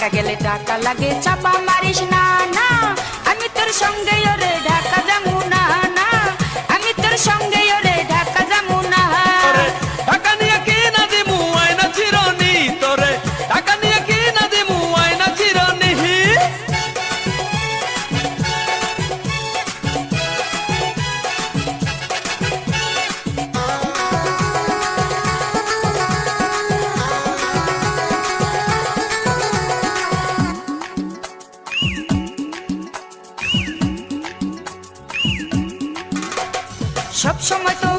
ঢাকা গেলে টাকা লাগে, চাপা মারিস না না, আমি তোর সঙ্গে ওরে ঢাকা যামু না না, আমি তোর সঙ্গে ওরে ঢাকা যামু না। তোরে টাকা নিয়ে কি না দিমু আয়না চিরনি, তোরে টাকা নিয়ে কি না দিমু আয়না চিরনি। সব সময় তো